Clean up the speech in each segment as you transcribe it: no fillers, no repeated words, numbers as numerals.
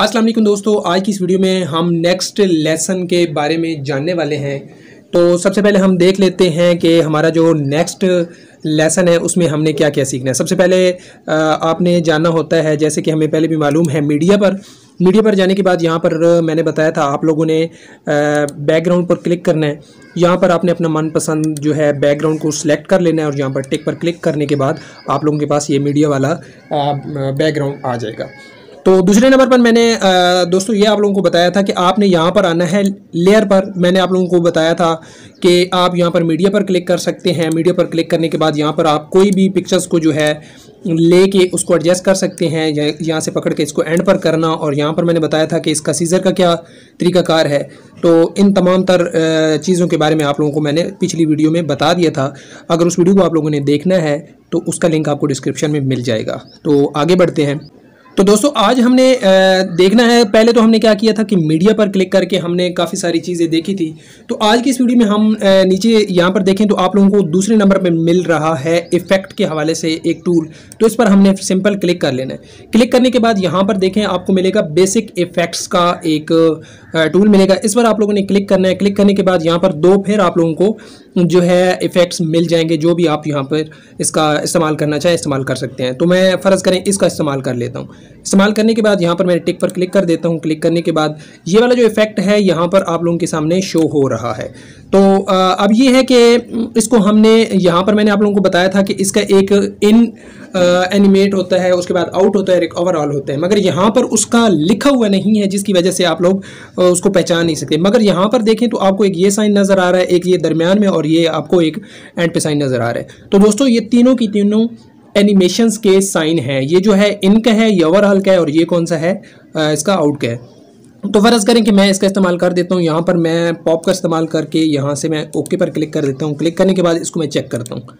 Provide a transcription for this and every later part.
अस्सलाम वालेकुम दोस्तों, आज की इस वीडियो में हम नेक्स्ट लेसन के बारे में जानने वाले हैं। तो सबसे पहले हम देख लेते हैं कि हमारा जो नेक्स्ट लेसन है उसमें हमने क्या क्या सीखना है। सबसे पहले आपने जानना होता है, जैसे कि हमें पहले भी मालूम है, मीडिया पर जाने के बाद यहाँ पर मैंने बताया था आप लोगों ने बैकग्राउंड पर क्लिक करना है। यहाँ पर आपने अपना मनपसंद जो है बैकग्राउंड को सिलेक्ट कर लेना है और यहाँ पर टिक पर क्लिक करने के बाद आप लोगों के पास ये मीडिया वाला बैकग्राउंड आ जाएगा। तो दूसरे नंबर पर मैंने दोस्तों ये आप लोगों को बताया था कि आपने यहाँ पर आना है लेयर पर। मैंने आप लोगों को बताया था कि आप यहाँ पर मीडिया पर क्लिक कर सकते हैं। मीडिया पर क्लिक करने के बाद यहाँ पर आप कोई भी पिक्चर्स को जो है लेके उसको एडजस्ट कर सकते हैं, यहाँ से पकड़ के इसको एंड पर करना। और यहाँ पर मैंने बताया था कि इसका सीजर का क्या तरीकाकार है। तो इन तमाम तर चीज़ों के बारे में आप लोगों को मैंने पिछली वीडियो में बता दिया था। अगर उस वीडियो को आप लोगों ने देखना है तो उसका लिंक आपको डिस्क्रिप्शन में मिल जाएगा। तो आगे बढ़ते हैं। तो दोस्तों आज हमने देखना है, पहले तो हमने क्या किया था कि मीडिया पर क्लिक करके हमने काफ़ी सारी चीज़ें देखी थी। तो आज की इस वीडियो में हम नीचे यहाँ पर देखें तो आप लोगों को दूसरे नंबर पर मिल रहा है इफ़ेक्ट के हवाले से एक टूल। तो इस पर हमने सिंपल क्लिक कर लेना है। क्लिक करने के बाद यहाँ पर देखें आपको मिलेगा बेसिक इफ़ेक्ट्स का एक टूल मिलेगा। इस पर आप लोगों ने क्लिक करना है। क्लिक करने के बाद यहाँ पर दो फिर आप लोगों को जो है इफ़ेक्ट्स मिल जाएंगे, जो भी आप यहाँ पर इसका इस्तेमाल करना चाहें इस्तेमाल कर सकते हैं। तो मैं फ़र्ज़ करें इसका इस्तेमाल कर लेता हूँ। इस्तेमाल करने के बाद यहाँ पर मैं टिक पर क्लिक कर देता हूँ। क्लिक करने के बाद ये वाला जो इफ़ेक्ट है यहाँ पर आप लोगों के सामने शो हो रहा है। तो अब ये है कि इसको हमने यहाँ पर मैंने आप लोगों को बताया था कि इसका एक इन एनिमेट होता है, उसके बाद आउट होता है, एक ओवरऑल होता है, मगर यहाँ पर उसका लिखा हुआ नहीं है, जिसकी वजह से आप लोग उसको पहचान नहीं सकते। मगर यहाँ पर देखें तो आपको एक ये साइन नज़र आ रहा है, एक ये दरमियान में, और ये आपको एक एंड पे साइन नज़र आ रहा है। तो दोस्तों ये तीनों की तीनों एनिमेशंस के साइन हैं। ये जो है इनका है, ये ओवरऑल का है, और ये कौन सा है, इसका आउट का है। तो फ़र्ज़ करें कि मैं इसका इस्तेमाल कर देता हूँ। यहाँ पर मैं पॉप का इस्तेमाल करके यहाँ से मैं ओके पर क्लिक कर देता हूँ। क्लिक करने के बाद इसको मैं चेक करता हूँ।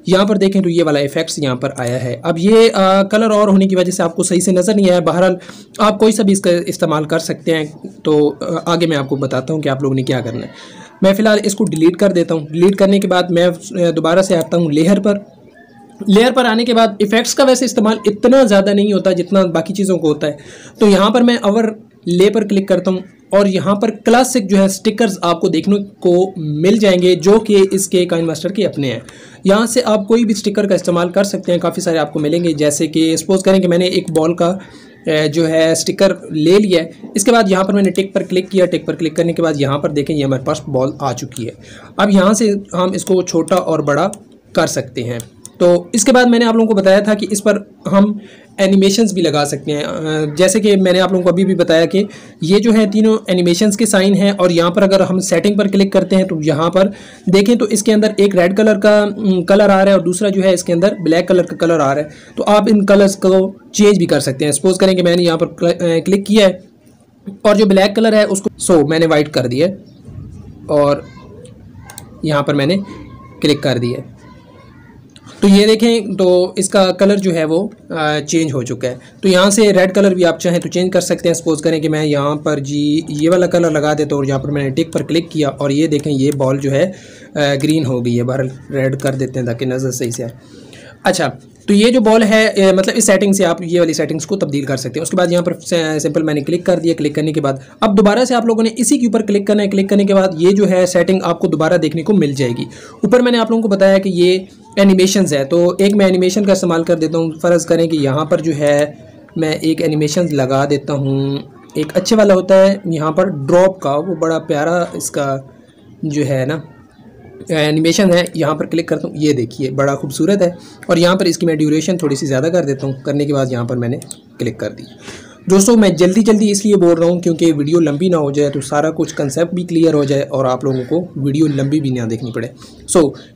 यहाँ पर देखें तो ये वाला इफेक्ट्स यहाँ पर आया है। अब ये कलर और होने की वजह से आपको सही से नज़र नहीं आया। बहरहाल आप कोई सा भी इसका इस्तेमाल कर सकते हैं। तो आगे मैं आपको बताता हूँ कि आप लोगों ने क्या करना है। मैं फ़िलहाल इसको डिलीट कर देता हूँ। डिलीट करने के बाद मैं दोबारा से आता हूँ लेयर पर। लेयर पर आने के बाद इफ़ेक्ट्स का वैसे इस्तेमाल इतना ज़्यादा नहीं होता जितना बाकी चीज़ों को होता है। तो यहाँ पर मैं ओवर ले पर क्लिक करता हूँ और यहाँ पर क्लासिक जो है स्टिकर्स आपको देखने को मिल जाएंगे, जो कि इसके काइनमास्टर के अपने हैं। यहाँ से आप कोई भी स्टिकर का इस्तेमाल कर सकते हैं, काफ़ी सारे आपको मिलेंगे। जैसे कि सपोज़ करें कि मैंने एक बॉल का जो है स्टिकर ले लिया है। इसके बाद यहाँ पर मैंने टिक पर क्लिक किया। टिक पर क्लिक करने के बाद यहाँ पर देखें ये हमारे पास बॉल आ चुकी है। अब यहाँ से हम इसको छोटा और बड़ा कर सकते हैं। तो इसके बाद मैंने आप लोगों को बताया था कि इस पर हम एनिमेशंस भी लगा सकते हैं। जैसे कि मैंने आप लोगों को अभी भी बताया कि ये जो है तीनों एनिमेशंस के साइन हैं। और यहाँ पर अगर हम सेटिंग पर क्लिक करते हैं तो यहाँ पर देखें तो इसके अंदर एक रेड कलर का कलर आ रहा है और दूसरा जो है इसके अंदर ब्लैक कलर का कलर आ रहा है। तो आप इन कलर्स को चेंज भी कर सकते हैं। सपोज़ करें कि मैंने यहाँ पर क्लिक किया है और जो ब्लैक कलर है उसको मैंने वाइट कर दिया और यहाँ पर मैंने क्लिक कर दिया। तो ये देखें तो इसका कलर जो है वो चेंज हो चुका है। तो यहाँ से रेड कलर भी आप चाहें तो चेंज कर सकते हैं। सपोज़ करें कि मैं यहाँ पर जी ये वाला कलर लगा देता हूँ और यहाँ पर मैंने टिक पर क्लिक किया और ये देखें ये बॉल जो है ग्रीन हो गई है। बाहर रेड कर देते हैं ताकि नज़र सही से आए। अच्छा, तो ये जो बॉल है मतलब इस सेटिंग से आप ये वाली सेटिंग्स को तब्दील कर सकते हैं। उसके बाद यहाँ पर सिंपल मैंने क्लिक कर दिया। क्लिक करने के बाद अब दोबारा से आप लोगों ने इसी के ऊपर क्लिक करना है। क्लिक करने के बाद ये जो है सेटिंग आपको दोबारा देखने को मिल जाएगी। ऊपर मैंने आप लोगों को बताया कि ये एनिमेशंस है, तो एक मैं एनिमेशन का इस्तेमाल कर देता हूँ। फ़र्ज़ करें कि यहाँ पर जो है मैं एक एनिमेशन लगा देता हूँ। एक अच्छे वाला होता है यहाँ पर ड्रॉप का, वो बड़ा प्यारा इसका जो है ना एनिमेशन है। यहाँ पर क्लिक करता हूँ, ये देखिए बड़ा खूबसूरत है। और यहाँ पर इसकी मैं ड्यूरेशन थोड़ी सी ज़्यादा कर देता हूँ। करने के बाद यहाँ पर मैंने क्लिक कर दी। दोस्तों मैं जल्दी इसलिए बोल रहा हूँ क्योंकि वीडियो लंबी ना हो जाए, तो सारा कुछ कंसेप्ट भी क्लियर हो जाए और आप लोगों को वीडियो लंबी भी ना देखनी पड़े।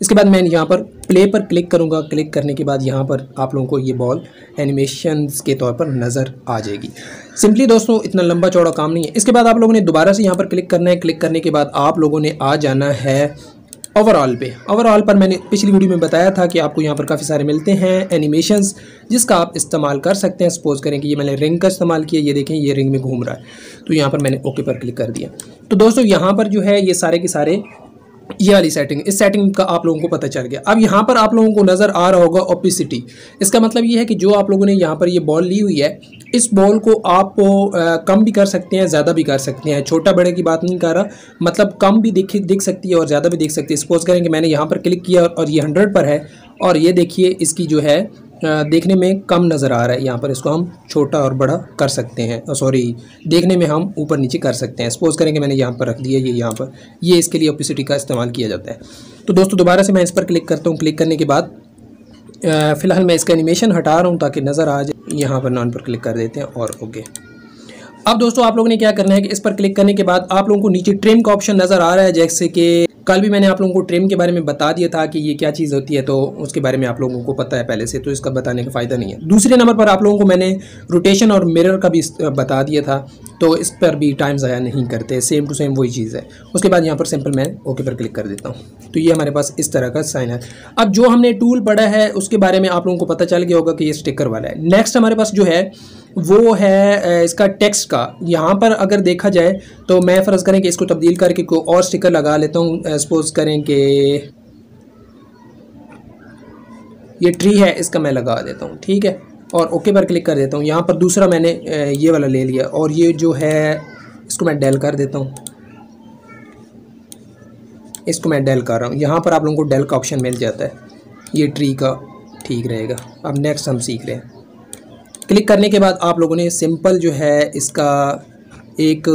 इसके बाद मैं यहाँ पर प्ले पर क्लिक करूँगा। क्लिक करने के बाद यहाँ पर आप लोगों को ये बॉल एनिमेशंस के तौर पर नज़र आ जाएगी। सिंपली दोस्तों इतना लंबा चौड़ा काम नहीं है। इसके बाद आप लोगों ने दोबारा से यहाँ पर क्लिक करना है। क्लिक करने के बाद आप लोगों ने आ जाना है ओवरऑल पे। ओवरऑल पर मैंने पिछली वीडियो में बताया था कि आपको यहाँ पर काफ़ी सारे मिलते हैं एनिमेशंस, जिसका आप इस्तेमाल कर सकते हैं। सपोज़ करें कि ये मैंने रिंग का इस्तेमाल किया, ये देखें ये रिंग में घूम रहा है। तो यहाँ पर मैंने ओके पर क्लिक कर दिया। तो दोस्तों यहाँ पर जो है ये सारे के सारे ये वाली सेटिंग, इस सेटिंग का आप लोगों को पता चल गया। अब यहाँ पर आप लोगों को नज़र आ रहा होगा ओपेसिटी। इसका मतलब ये है कि जो आप लोगों ने यहाँ पर ये बॉल ली हुई है, इस बॉल को आप कम भी कर सकते हैं, ज़्यादा भी कर सकते हैं। छोटा बड़े की बात नहीं कर रहा, मतलब कम भी दिख सकती है और ज़्यादा भी दिख सकती है। सपोज करें कि मैंने यहाँ पर क्लिक किया और ये 100 पर है, और ये देखिए इसकी जो है देखने में कम नज़र आ रहा है। यहाँ पर इसको हम छोटा और बड़ा कर सकते हैं, सॉरी देखने में हम ऊपर नीचे कर सकते हैं। सपोज करेंगे मैंने यहाँ पर रख दिया, ये यहाँ पर, ये इसके लिए ओपेसिटी का इस्तेमाल किया जाता है। तो दोस्तों दोबारा से मैं इस पर क्लिक करता हूँ। क्लिक करने के बाद फ़िलहाल मैं इसका एनिमेशन हटा रहा हूँ ताकि नज़र आ जाए। यहाँ पर नॉन पर क्लिक कर देते हैं और ओके। अब दोस्तों आप लोगों ने क्या करना है कि इस पर क्लिक करने के बाद आप लोगों को नीचे ट्रिम का ऑप्शन नज़र आ रहा है। जैसे कि कल भी मैंने आप लोगों को ट्रिम के बारे में बता दिया था कि ये क्या चीज़ होती है, तो उसके बारे में आप लोगों को पता है पहले से, तो इसका बताने का फ़ायदा नहीं है। दूसरे नंबर पर आप लोगों को मैंने रोटेशन और मिरर का भी बता दिया था, तो इस पर भी टाइम ज़ाया नहीं करते, सेम टू सेम वही चीज़ है। उसके बाद यहाँ पर सिंपल मैं ओके पर क्लिक कर देता हूँ, तो ये हमारे पास इस तरह का साइन है। अब जो हमने टूल पढ़ा है उसके बारे में आप लोगों को पता चल गया होगा कि ये स्टिकर वाला है। नेक्स्ट हमारे पास जो है वो है इसका टेक्स्ट का। यहाँ पर अगर देखा जाए तो मैं फ़र्ज़ करें कि इसको तब्दील करके कोई और स्टिकर लगा लेता हूँ। सपोज करें कि ये ट्री है, इसका मैं लगा देता हूँ, ठीक है, और ओके पर क्लिक कर देता हूँ। यहाँ पर दूसरा मैंने ये वाला ले लिया, और ये जो है इसको मैं डेल कर देता हूँ, इसको मैं डेल कर रहा हूँ। यहाँ पर आप लोगों को डेल का ऑप्शन मिल जाता है, ये ट्री का ठीक रहेगा। अब नेक्स्ट हम सीख रहे हैं। क्लिक करने के बाद आप लोगों ने सिंपल जो है इसका एक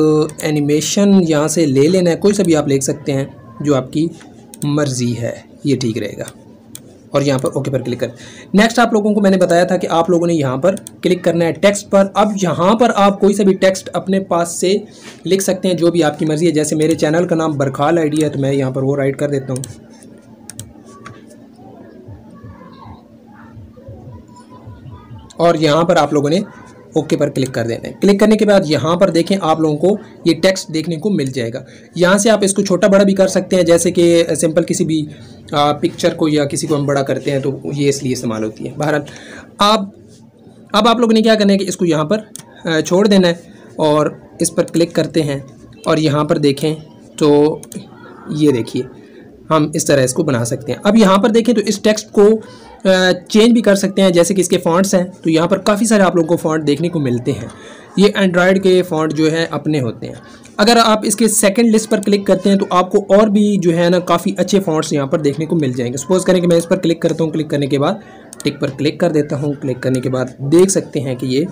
एनिमेशन यहाँ से ले लेना है, कोई सा भी आप ले सकते हैं जो आपकी मर्ज़ी है, ये ठीक रहेगा। और यहाँ पर ओके पर क्लिक कर। नेक्स्ट आप लोगों को मैंने बताया था कि आप लोगों ने यहाँ पर क्लिक करना है टेक्स्ट पर। अब यहाँ पर आप कोई सा भी टेक्स्ट अपने पास से लिख सकते हैं, जो भी आपकी मर्ज़ी है। जैसे मेरे चैनल का नाम बरखाल आईडी है, तो मैं यहाँ पर वो राइट कर देता हूँ। और यहाँ पर आप लोगों ने ओके पर क्लिक कर देना है। क्लिक करने के बाद यहाँ पर देखें आप लोगों को ये टेक्स्ट देखने को मिल जाएगा। यहाँ से आप इसको छोटा बड़ा भी कर सकते हैं, जैसे कि सिंपल किसी भी पिक्चर को या किसी को हम बड़ा करते हैं तो ये इसलिए इस्तेमाल होती है। बहरहाल अब आप लोगों ने क्या करना है कि इसको यहाँ पर छोड़ देना है और इस पर क्लिक करते हैं, और यहाँ पर देखें तो ये देखिए हम इस तरह इसको बना सकते हैं। अब यहाँ पर देखें तो इस टेक्स्ट को चेंज भी कर सकते हैं, जैसे कि इसके फ़ॉन्ट्स हैं, तो यहाँ पर काफ़ी सारे आप लोगों को फ़ॉन्ट देखने को मिलते हैं। ये एंड्रॉयड के फ़ॉन्ट जो है अपने होते हैं। अगर आप इसके सेकंड लिस्ट पर क्लिक करते हैं तो आपको और भी जो है ना काफ़ी अच्छे फ़ॉन्ट्स यहाँ पर देखने को मिल जाएंगे। सपोज़ करें कि मैं इस पर क्लिक करता हूँ, क्लिक करने के बाद टिक पर क्लिक कर देता हूँ। क्लिक करने के बाद देख सकते हैं कि ये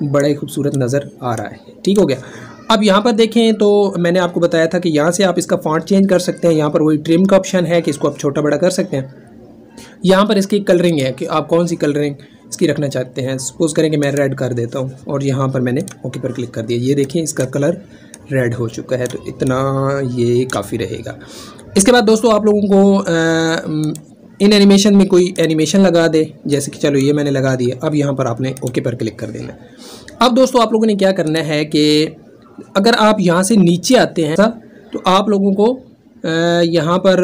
बड़ा ही खूबसूरत नज़र आ रहा है। ठीक हो गया। अब यहाँ पर देखें तो मैंने आपको बताया था कि यहाँ से आप इसका फ़ॉन्ट चेंज कर सकते हैं। यहाँ पर वही ट्रिम का ऑप्शन है कि इसको आप छोटा बड़ा कर सकते हैं। यहाँ पर इसकी कलरिंग है कि आप कौन सी कलरिंग इसकी रखना चाहते हैं। सपोज़ करें कि मैं रेड कर देता हूँ और यहाँ पर मैंने ओके पर क्लिक कर दिया। ये देखिए इसका कलर रेड हो चुका है, तो इतना ये काफ़ी रहेगा। इसके बाद दोस्तों आप लोगों को इन एनिमेशन में कोई एनिमेशन लगा दे, जैसे कि चलो ये मैंने लगा दिया। अब यहाँ पर आपने ओके पर क्लिक कर देना है। अब दोस्तों आप लोगों ने क्या करना है कि अगर आप यहाँ से नीचे आते हैं तो आप लोगों को यहाँ पर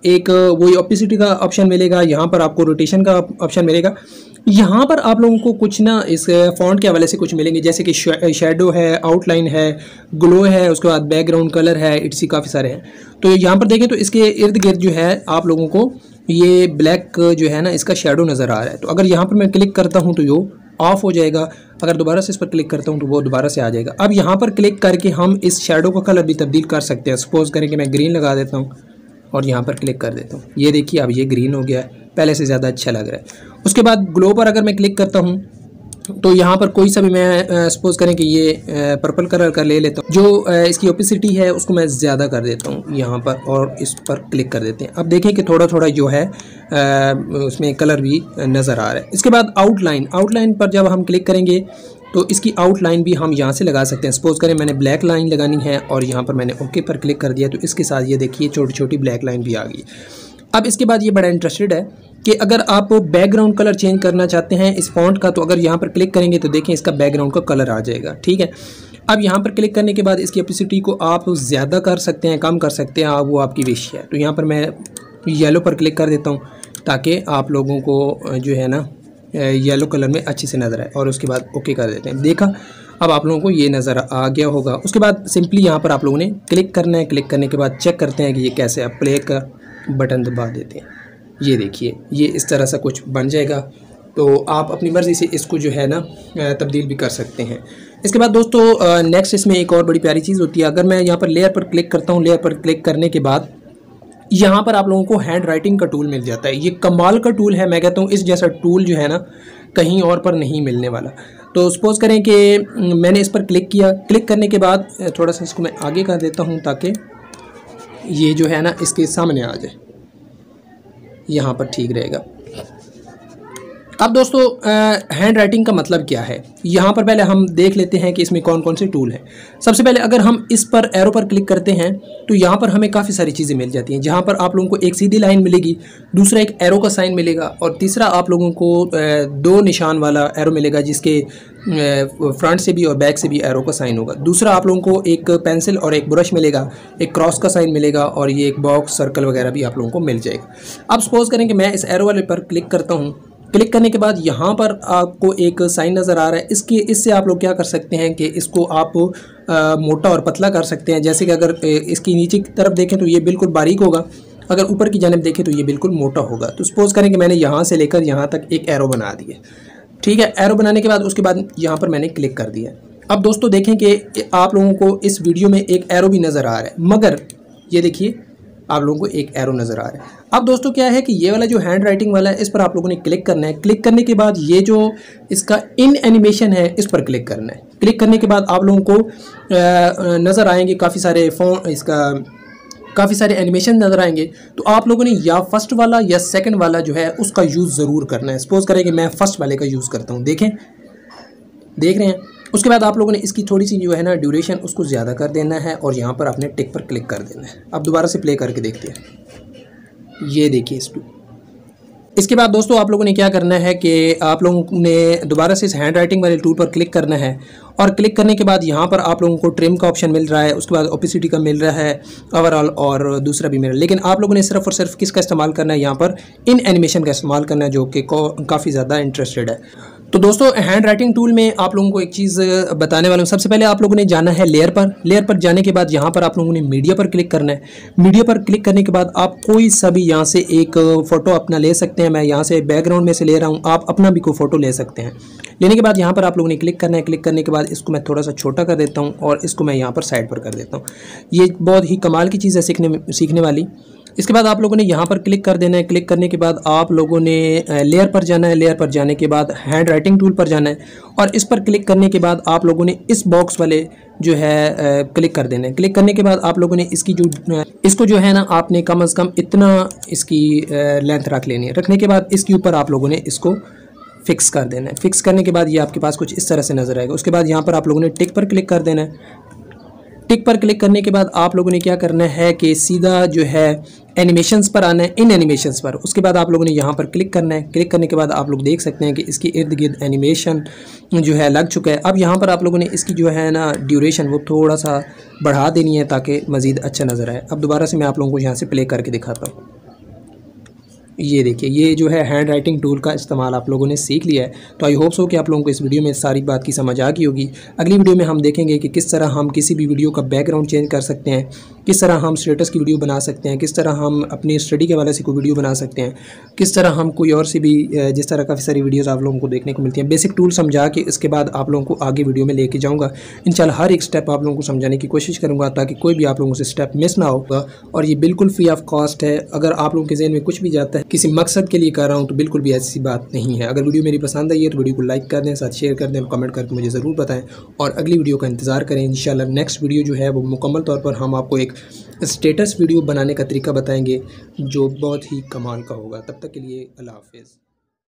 एक वही ओपेसिटी का ऑप्शन मिलेगा, यहाँ पर आपको रोटेशन का ऑप्शन मिलेगा। यहाँ पर आप लोगों को कुछ ना इस फ़ॉन्ट के हवाले से कुछ मिलेंगे, जैसे कि शेडो है, आउटलाइन है, ग्लो है, उसके बाद बैकग्राउंड कलर है, इट्स काफ़ी सारे हैं। तो यहाँ पर देखें तो इसके इर्द गिर्द जो है आप लोगों को ये ब्लैक जो है ना इसका शेडो नज़र आ रहा है। तो अगर यहाँ पर मैं क्लिक करता हूँ तो ये ऑफ हो जाएगा, अगर दोबारा से इस पर क्लिक करता हूँ तो वो दोबारा से आ जाएगा। अब यहाँ पर क्लिक करके हम इस शेडो का कलर भी तब्दील कर सकते हैं। सपोज़ करें कि मैं ग्रीन लगा देता हूँ और यहाँ पर क्लिक कर देता हूँ। ये देखिए अब ये ग्रीन हो गया है, पहले से ज़्यादा अच्छा लग रहा है। उसके बाद ग्लो पर अगर मैं क्लिक करता हूँ तो यहाँ पर कोई सा भी मैं सपोज़ करें कि ये पर्पल कलर का ले लेता हूँ। जो इसकी ओपेसिटी है उसको मैं ज़्यादा कर देता हूँ यहाँ पर, और इस पर क्लिक कर देते हैं। अब देखें कि थोड़ा थोड़ा जो है उसमें कलर भी नज़र आ रहा है। इसके बाद आउटलाइन पर जब हम क्लिक करेंगे तो इसकी आउटलाइन भी हम यहाँ से लगा सकते हैं। सपोज़ करें मैंने ब्लैक लाइन लगानी है और यहाँ पर मैंने ओके पर क्लिक कर दिया, तो इसके साथ ये देखिए छोटी छोटी ब्लैक लाइन भी आ गई। अब इसके बाद ये बड़ा इंटरेस्टेड है कि अगर आप बैकग्राउंड कलर चेंज करना चाहते हैं इस फॉन्ट का, तो अगर यहाँ पर क्लिक करेंगे तो देखें इसका बैकग्राउंड का कलर आ जाएगा। ठीक है। अब यहाँ पर क्लिक करने के बाद इसकी ओपेसिटी को आप ज़्यादा कर सकते हैं, कम कर सकते हैं, वो आपकी विश है। तो यहाँ पर मैं येलो पर क्लिक कर देता हूँ ताकि आप लोगों को जो है ना येलो कलर में अच्छे से नज़र आए, और उसके बाद ओके कर देते हैं। देखा अब आप लोगों को ये नज़र आ गया होगा। उसके बाद सिंपली यहाँ पर आप लोगों ने क्लिक करना है। क्लिक करने के बाद चेक करते हैं कि ये कैसे, आप प्ले का बटन दबा देते हैं, ये देखिए ये इस तरह से कुछ बन जाएगा। तो आप अपनी मर्ज़ी से इसको जो है ना तब्दील भी कर सकते हैं। इसके बाद दोस्तों नेक्स्ट इसमें एक और बड़ी प्यारी चीज़ होती है। अगर मैं यहाँ पर लेयर पर क्लिक करता हूँ, लेयर पर क्लिक करने के बाद यहाँ पर आप लोगों को हैंड राइटिंग का टूल मिल जाता है। ये कमाल का टूल है, मैं कहता हूँ इस जैसा टूल जो है ना कहीं और पर नहीं मिलने वाला। तो सपोज़ करें कि मैंने इस पर क्लिक किया, क्लिक करने के बाद थोड़ा सा इसको मैं आगे कर देता हूँ ताकि ये जो है ना इसके सामने आ जाए, यहाँ पर ठीक रहेगा। अब दोस्तों हैंड राइटिंग का मतलब क्या है, यहाँ पर पहले हम देख लेते हैं कि इसमें कौन कौन से टूल हैं। सबसे पहले अगर हम इस पर एरो पर क्लिक करते हैं तो यहाँ पर हमें काफ़ी सारी चीज़ें मिल जाती हैं। जहाँ पर आप लोगों को एक सीधी लाइन मिलेगी, दूसरा एक एरो का साइन मिलेगा और तीसरा आप लोगों को दो निशान वाला एरो मिलेगा जिसके फ्रंट से भी और बैक से भी एरो का साइन होगा। दूसरा आप लोगों को एक पेंसिल और एक ब्रश मिलेगा, एक क्रॉस का साइन मिलेगा और ये एक बॉक्स सर्कल वगैरह भी आप लोगों को मिल जाएगा। अब सपोज़ करें कि मैं इस एरो वाले पर क्लिक करता हूँ। क्लिक करने के बाद यहाँ पर आपको एक साइन नज़र आ रहा है, इससे आप लोग क्या कर सकते हैं कि इसको आप मोटा और पतला कर सकते हैं। जैसे कि अगर इसकी नीचे की तरफ देखें तो ये बिल्कुल बारीक होगा, अगर ऊपर की जानिब देखें तो ये बिल्कुल मोटा होगा। तो सपोज़ करें कि मैंने यहाँ से लेकर यहाँ तक एक एरो बना दिया, ठीक है। एरो बनाने के बाद उसके बाद यहाँ पर मैंने क्लिक कर दिया। अब दोस्तों देखें कि आप लोगों को इस वीडियो में एक एरो भी नज़र आ रहा है, मगर ये देखिए आप लोगों को एक एरो नज़र आ रहा है। अब दोस्तों क्या है कि ये वाला जो हैंड राइटिंग वाला है इस पर आप लोगों ने क्लिक करना है। क्लिक करने के बाद ये जो इसका इन एनिमेशन है इस पर क्लिक करना है। क्लिक करने के बाद आप लोगों को नज़र आएंगे काफ़ी सारे काफ़ी सारे एनिमेशन नज़र आएंगे। तो आप लोगों ने या फर्स्ट वाला या सेकंड वाला जो है उसका यूज़ ज़रूर करना है। सपोज़ करें कि मैं फ़र्स्ट वाले का यूज़ करता हूँ, देखें देख रहे हैं। उसके बाद आप लोगों ने इसकी थोड़ी सी जो है ना ड्यूरेशन उसको ज़्यादा कर देना है और यहाँ पर आपने टिक पर क्लिक कर देना है। अब दोबारा से प्ले करके देखते हैं, ये देखिए इसके बाद दोस्तों आप लोगों ने क्या करना है कि आप लोगों ने दोबारा से इस हैंड राइटिंग वाले टूल पर क्लिक करना है और क्लिक करने के बाद यहाँ पर आप लोगों को ट्रिम का ऑप्शन मिल रहा है, उसके बाद ओपेसिटी का मिल रहा है ओवरऑल और दूसरा भी मिल रहा है। लेकिन आप लोगों ने सिर्फ और सिर्फ किसका इस्तेमाल करना है, यहाँ पर इन एनिमेशन का इस्तेमाल करना है जो कि काफ़ी ज़्यादा इंटरेस्टेड है। तो दोस्तों हैंड राइटिंग टूल में आप लोगों को एक चीज़ बताने वाला हूँ। सबसे पहले आप लोगों ने जाना है लेयर पर। लेयर पर जाने के बाद यहाँ पर आप लोगों ने मीडिया पर क्लिक करना है। मीडिया पर क्लिक करने के बाद आप कोई सा भी यहाँ से एक फ़ोटो अपना ले सकते हैं। मैं यहाँ से बैकग्राउंड में से ले रहा हूँ, आप अपना भी कोई फ़ोटो ले सकते हैं। लेने के बाद यहाँ पर आप लोगों ने क्लिक करना है। क्लिक करने के बाद इसको मैं थोड़ा सा छोटा कर देता हूँ और इसको मैं यहाँ पर साइड पर कर देता हूँ। ये बहुत ही कमाल की चीज़ है सीखने वाली। इसके बाद आप लोगों ने यहाँ पर क्लिक कर देना है। क्लिक करने के बाद आप लोगों ने लेयर पर जाना है। लेयर पर जाने के बाद हैंड राइटिंग टूल पर जाना है और इस पर क्लिक करने के बाद आप लोगों ने इस बॉक्स वाले जो है क्लिक कर देना है। क्लिक करने के बाद आप लोगों ने इसको जो है ना आपने कम से कम इतना इसकी लेंथ रख लेनी है। रखने के बाद इसके ऊपर आप लोगों ने इसको फिक्स कर देना है। फिक्स करने के बाद ये आपके पास कुछ इस तरह से नज़र आएगा। उसके बाद यहाँ पर आप लोगों ने टिक पर क्लिक कर देना है। टिक पर क्लिक करने के बाद आप लोगों ने क्या करना है कि सीधा जो है एनिमेशंस पर आना है, इन एनिमेशंस पर। उसके बाद आप लोगों ने यहाँ पर क्लिक करना है। क्लिक करने के बाद आप लोग देख सकते हैं कि इसके इर्द गिर्द एनिमेशन जो है लग चुका है। अब यहाँ पर आप लोगों ने इसकी जो है ना ड्यूरेशन वो थोड़ा सा बढ़ा देनी है ताकि मज़ीद अच्छा नज़र आए। अब दोबारा से मैं आप लोगों को यहाँ से प्ले करके दिखाता हूँ। ये देखिए ये जो है हैंड राइटिंग टूल का इस्तेमाल आप लोगों ने सीख लिया है। तो आई होप सो कि आप लोगों को इस वीडियो में सारी बात की समझ आ गई होगी। अगली वीडियो में हम देखेंगे कि किस तरह हम किसी भी वीडियो का बैकग्राउंड चेंज कर सकते हैं, किस तरह हम स्टेटस की वीडियो बना सकते हैं, किस तरह हम अपनी स्टडी के हवाले से कोई वीडियो बना सकते हैं, किस तरह हम कोई और सी भी जिस तरह काफ़ी सारी वीडियोज़ आप लोगों को देखने को मिलती हैं। बेसिक टूल समझा के इसके बाद आप लोगों को आगे वीडियो में लेके जाऊँगा। इंशाल्लाह हर एक स्टेप आप लोगों को समझाने की कोशिश करूँगा ताकि कोई भी आप लोगों से स्टेप मिस ना होगा। और ये बिल्कुल फ्री ऑफ कॉस्ट है। अगर आप लोगों के जहन में कुछ भी जाता है किसी मकसद के लिए कर रहा हूँ तो बिल्कुल भी ऐसी बात नहीं है। अगर वीडियो मेरी पसंद आई है तो वीडियो को लाइक कर दें, साथ शेयर कर दें और कमेंट करके मुझे ज़रूर बताएं और अगली वीडियो का इंतज़ार करें। इंशाल्लाह नेक्स्ट वीडियो जो है वो मुकम्मल तौर पर हम आपको एक स्टेटस वीडियो बनाने का तरीका बताएंगे जो बहुत ही कमाल का होगा। तब तक के लिए अल्लाह हाफ़िज़।